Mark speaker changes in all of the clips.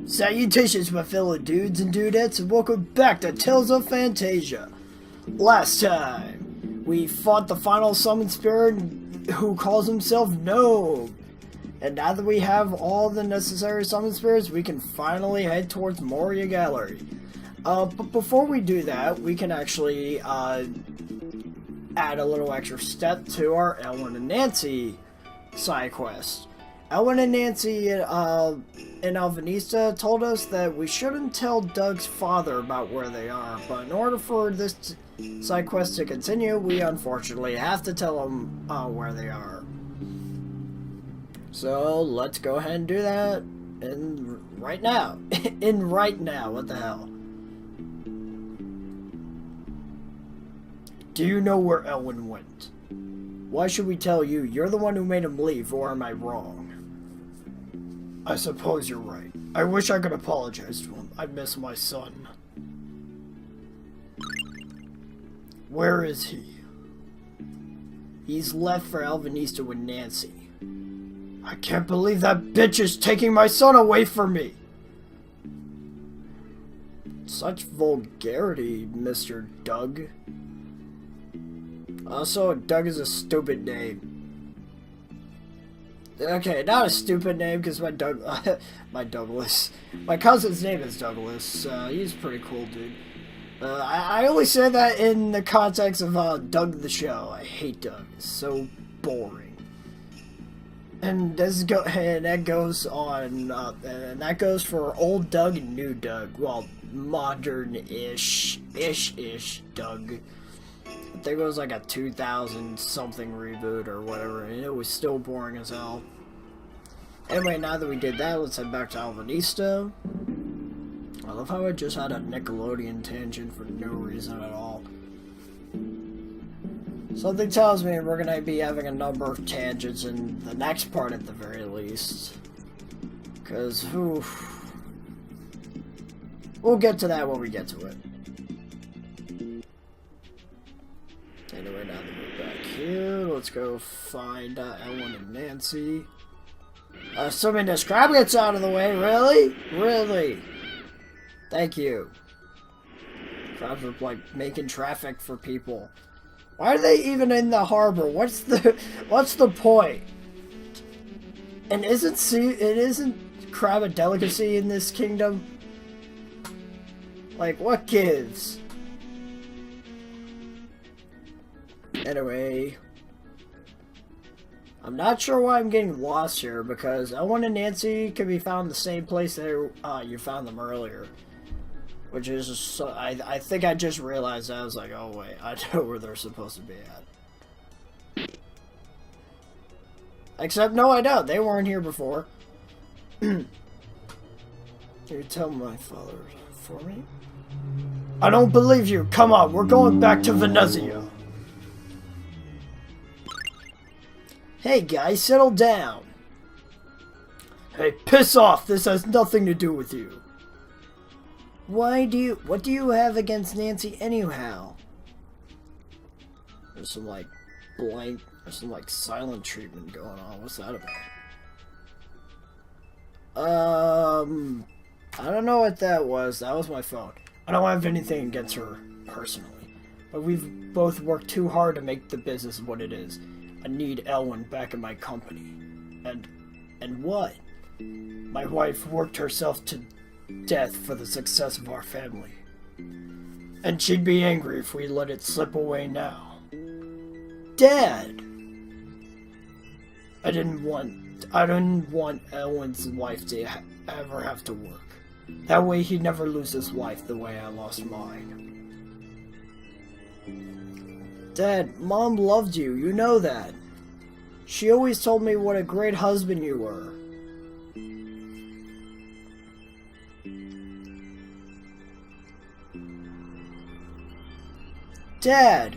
Speaker 1: Salutations, my fellow dudes and dudettes, and welcome back to Tales of Phantasia. Last time, we fought the final summon spirit who calls himself Gnome. And now that we have all the necessary summon spirits, we can finally head towards Moria Gallery. But before we do that, we can actually add a little extra step to our Elwyn and Nancy side quest. Elwyn and Nancy in Alvanista told us that we shouldn't tell Doug's father about where they are, but in order for this side quest to continue, we unfortunately have to tell him where they are. So let's go ahead and do that right now. Right now, what the hell? Do you know where Elwyn went? Why should we tell you? You're the one who made him leave, or am I wrong? I suppose you're right. I wish I could apologize to him. I miss my son. Where is he? He's left for Alvanista with Nancy. I can't believe that bitch is taking my son away from me! Such vulgarity, Mr. Doug. Also, Doug is a stupid name. Okay, not a stupid name, because my cousin's name is Douglas. He's a pretty cool dude. I only say that in the context of Doug the show. I hate Doug. It's so boring. And that goes on, and that goes for old Doug and new Doug. Well, modern-ish Doug. I think it was like a 2000 something reboot or whatever, and it was still boring as hell. Anyway, now that we did that, let's head back to Alvanista. I love how I just had a Nickelodeon tangent for no reason at all. Something tells me we're gonna be having a number of tangents in the next part at the very least. Cause, we'll get to that when we get to it. Anyway, now that we're back here, let's go find Elwyn and Nancy. Assuming this crab gets out of the way, really? Really? Thank you. Crabs are like making traffic for people. Why are they even in the harbor? What's the point? And isn't crab a delicacy in this kingdom? Like, what gives? Anyway, I'm not sure why I'm getting lost here, because Elwyn and Nancy can be found the same place that you found them earlier. Which is, just, I think I just realized that. I was like, oh wait, I know where they're supposed to be at. Except, no I don't, they weren't here before. Can you tell my father for me? I don't believe you, come on, we're going back to Venezia. Hey guys, settle down. Hey, piss off! This has nothing to do with you. What do you have against Nancy anyhow? There's some like silent treatment going on. What's that about? I don't know what that was. That was my phone. I don't have anything against her personally, but we've both worked too hard to make the business what it is. I need Elwyn back in my company. And what? My wife worked herself to death for the success of our family. And she'd be angry if we let it slip away now. Dad! I didn't want Elwyn's wife to ever have to work. That way he'd never lose his wife the way I lost mine. Dad, Mom loved you, you know that. She always told me what a great husband you were. Dad!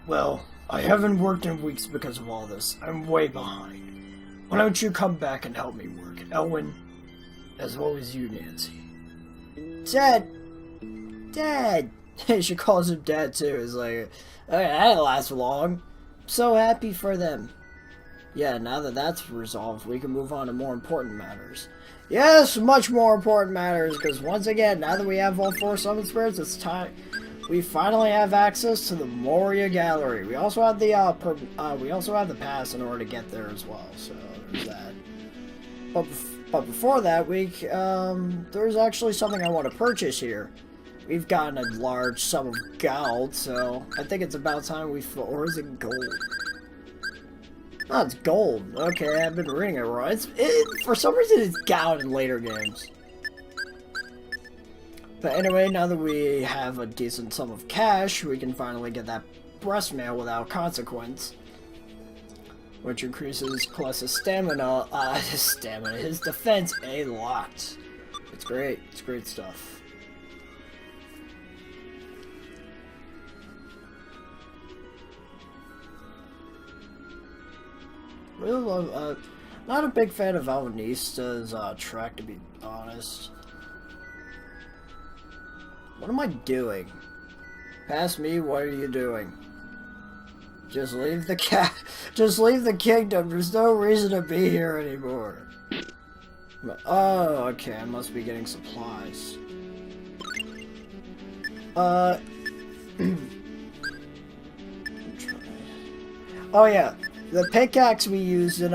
Speaker 1: Well, I haven't worked in weeks because of all this. I'm way behind. Why don't you come back and help me work? Elwyn, as well as you, Nancy. Dad! Dad! She calls him Dad too. It's like, okay, that didn't last long. I'm so happy for them. Yeah, now that that's resolved, we can move on to more important matters. Yes, much more important matters, because once again, now that we have all 4 summon spirits, it's time. We finally have access to the Moria Gallery. We also have the we also have the pass in order to get there as well. So there's that. But before that, there's actually something I want to purchase here. We've gotten a large sum of gold, so I think it's about time or is it gold? Oh, it's gold. Okay, I've been reading it wrong. For some reason, it's gold in later games. But anyway, now that we have a decent sum of cash, we can finally get that breast mail without consequence. Which increases Colossus' stamina, his defense a lot. It's great. It's great stuff. Really love, not a big fan of Alvinista's track, to be honest. What am I doing? Past me, what are you doing? Just leave the kingdom. There's no reason to be here anymore. Oh, okay, I must be getting supplies. Oh yeah. The pickaxe we used in,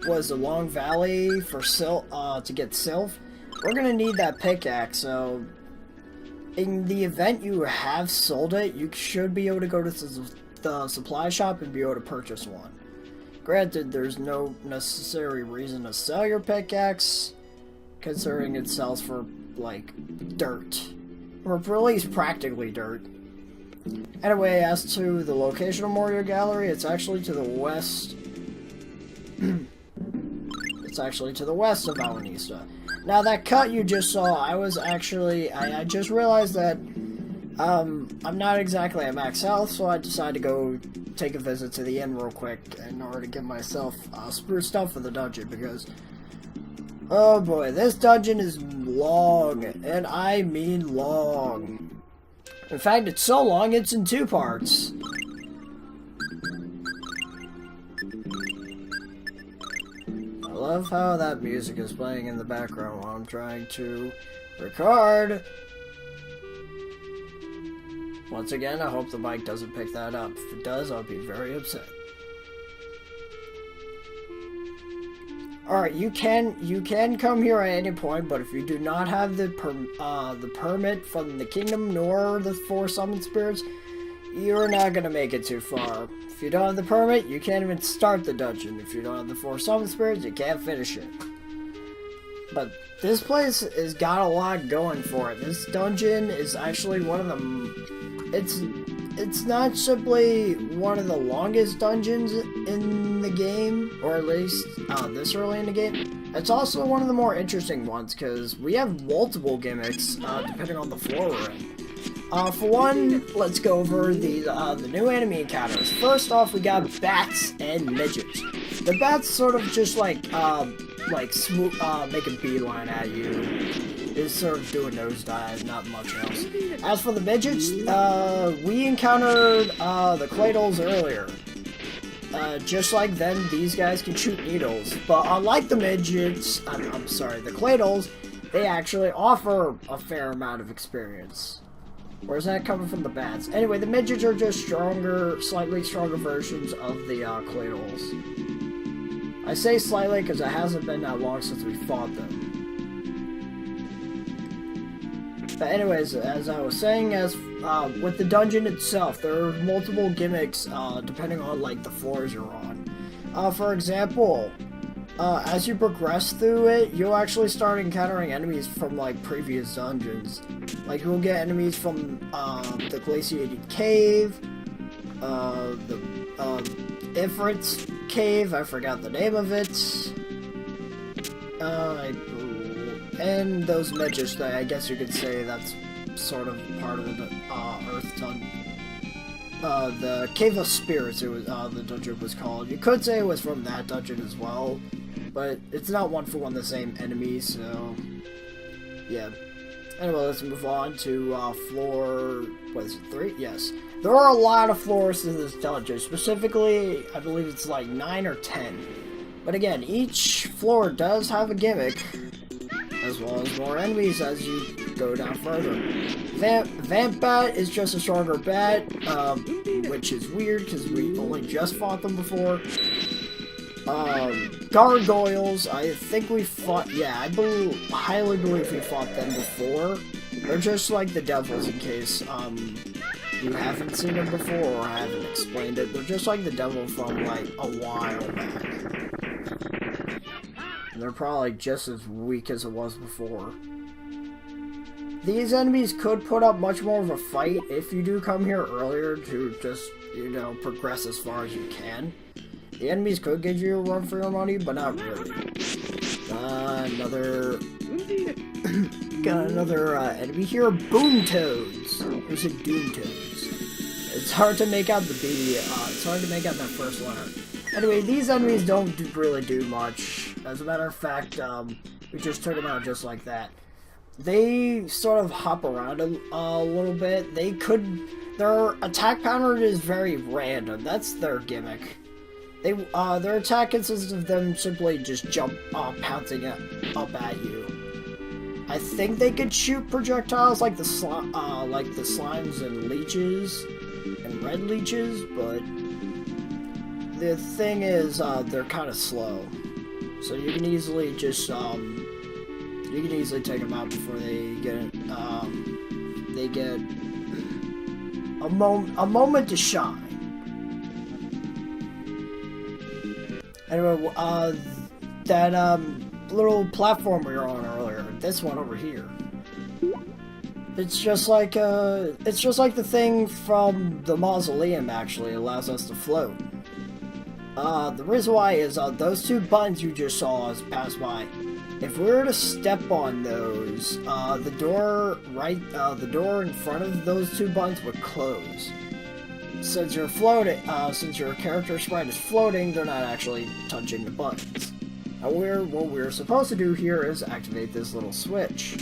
Speaker 1: was the Long Valley for to get Sylph. We're gonna need that pickaxe, so in the event you have sold it, you should be able to go to the supply shop and be able to purchase one. Granted, there's no necessary reason to sell your pickaxe, considering it sells for, like, dirt. Or at least practically dirt. Anyway, as to the location of Moria Gallery, it's actually to the west. It's actually to the west of Alvanista. Now, that cut you just saw, I just realized that, I'm not exactly at max health, so I decided to go take a visit to the inn real quick in order to get myself, spruced up for the dungeon, because, oh boy, this dungeon is long, and I mean long. In fact, it's so long, it's in 2 parts. I love how that music is playing in the background while I'm trying to record. Once again, I hope the mic doesn't pick that up. If it does, I'll be very upset. Alright, you can come here at any point, but if you do not have the permit from the kingdom nor the 4 summon spirits, you're not gonna make it too far. If you don't have the permit, you can't even start the dungeon. If you don't have the 4 summon spirits, you can't finish it. But this place has got a lot going for it. This dungeon is actually one of the... It's not simply one of the longest dungeons in the game, or at least this early in the game. It's also one of the more interesting ones, because we have multiple gimmicks, depending on the floor we're in. For one, let's go over the new enemy encounters. First off, we got bats and midgets. The bats sort of just like make a beeline at you. Is sort of do a nosedive, not much else. As for the midgets, we encountered the Cladles earlier. Just like them, these guys can shoot needles. But unlike the midgets, I'm sorry, the Cladles, they actually offer a fair amount of experience. Where's that coming from the bats? Anyway, the midgets are just stronger, slightly stronger versions of the Cladles. I say slightly because it hasn't been that long since we fought them. But anyways, as I was saying, with the dungeon itself, there are multiple gimmicks, depending on, like, the floors you're on. For example, as you progress through it, you'll actually start encountering enemies from, like, previous dungeons. Like, you'll get enemies from, the Glaciated Cave, the Ifrit's Cave, I forgot the name of it, and those midgets, I guess you could say that's sort of part of the Earth Dungeon. The Cave of Spirits, it was the dungeon was called. You could say it was from that dungeon as well, but it's not one for one the same enemy, so yeah. Anyway, let's move on to floor, what is it, 3? Yes. There are a lot of floors in this dungeon. Specifically, I believe it's like 9 or 10. But again, each floor does have a gimmick, as well as more enemies as you go down further. Vamp Bat is just a stronger bat, which is weird because we only just fought them before. Gargoyles, I think we fought, yeah, I highly believe we fought them before. They're just like the devils in case, you haven't seen them before or I haven't explained it. They're just like the devil from, like, a while back. And they're probably just as weak as it was before. These enemies could put up much more of a fight if you do come here earlier to just, you know, progress as far as you can. The enemies could give you a run for your money, but not really. Got another enemy here, Boom Toads. There's a Doom Toads. It's hard to make out the B, it's hard to make out that first letter. Anyway, these enemies don't really do much. As a matter of fact, we just took them out just like that. They sort of hop around a little bit. Their attack pattern is very random. That's their gimmick. Their attack consists of them simply just pouncing up at you. I think they could shoot projectiles like the slimes and leeches and red leeches, but the thing is, they're kind of slow. So you can easily just take them out before they get a moment to shine. Anyway, that little platform we were on earlier, this one over here. It's just like the thing from the mausoleum. Actually, it allows us to float. The reason why is those two buttons you just saw us pass by. If we were to step on those, the door in front of those two buttons would close. Since you're floating, since your character sprite is floating, they're not actually touching the buttons. What we're supposed to do here is activate this little switch.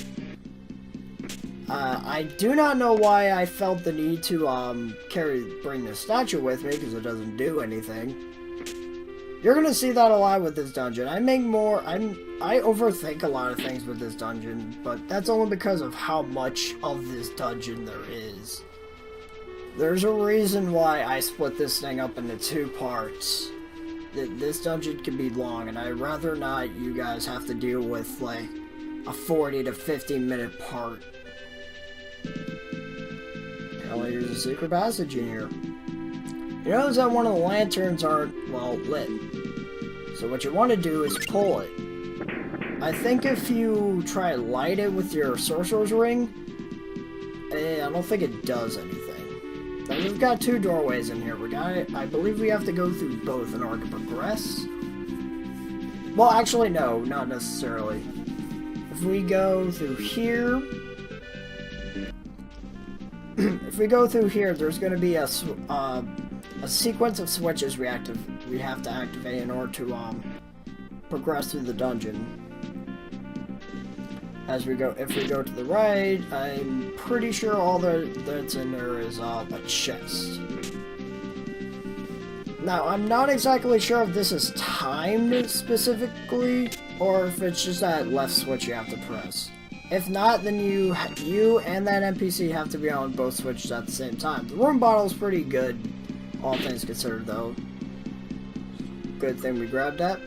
Speaker 1: I do not know why I felt the need to bring the statue with me, because it doesn't do anything. You're gonna see that a lot with this dungeon. I overthink a lot of things with this dungeon, but that's only because of how much of this dungeon there is. There's a reason why I split this thing up into 2 parts. This dungeon can be long, and I'd rather not you guys have to deal with, like, a 40 to 50 minute part. Apparently there's a secret passage in here. You notice that one of the lanterns aren't, well, lit. So what you want to do is pull it. I think if you try to light it with your sorcerer's ring, I don't think it does anything. But we've got 2 doorways in here. I believe we have to go through both in order to progress. Well, actually, no, not necessarily. If we go through here, there's going to be a sequence of switches we have to activate in order to progress through the dungeon. If we go to the right, I'm pretty sure all that's in there is a chest. Now, I'm not exactly sure if this is timed specifically, or if it's just that left switch you have to press. If not, then you and that NPC have to be on both switches at the same time. The room bottle's pretty good, all things considered, though. Good thing we grabbed that.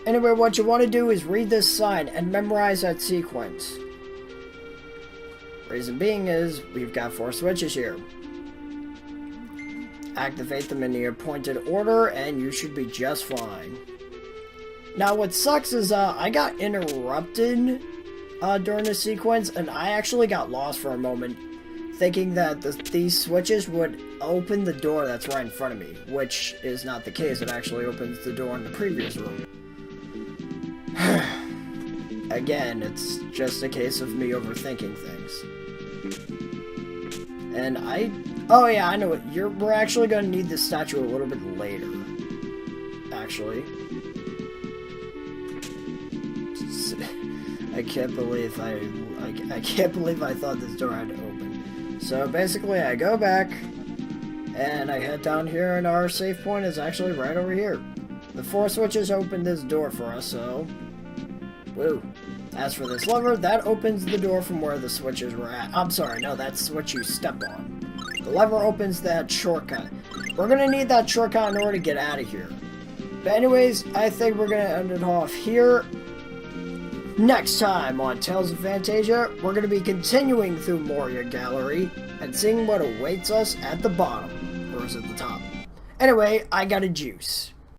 Speaker 1: Anyway, what you want to do is read this sign and memorize that sequence. Reason being is, we've got 4 switches here. Activate them in the appointed order, and you should be just fine. Now, what sucks is, I got interrupted during the sequence, and I actually got lost for a moment, thinking that these switches would open the door that's right in front of me, which is not the case. It actually opens the door in the previous room. Again, it's just a case of me overthinking things. And oh yeah, I know it. We're actually going to need this statue a little bit later. Actually. I can't believe I can't believe I thought this door had to open. So basically I go back and I head down here, and our safe point is actually right over here. The 4 switches open this door for us, so woo. As for this lever, that opens the door from where the switches were at. I'm sorry, no, that's what you step on. The lever opens that shortcut. We're gonna need that shortcut in order to get out of here. But anyways, I think we're gonna end it off here. Next time on Tales of Phantasia, we're gonna be continuing through Moria Gallery and seeing what awaits us at the bottom. Or is it the top? Anyway, I got a juice.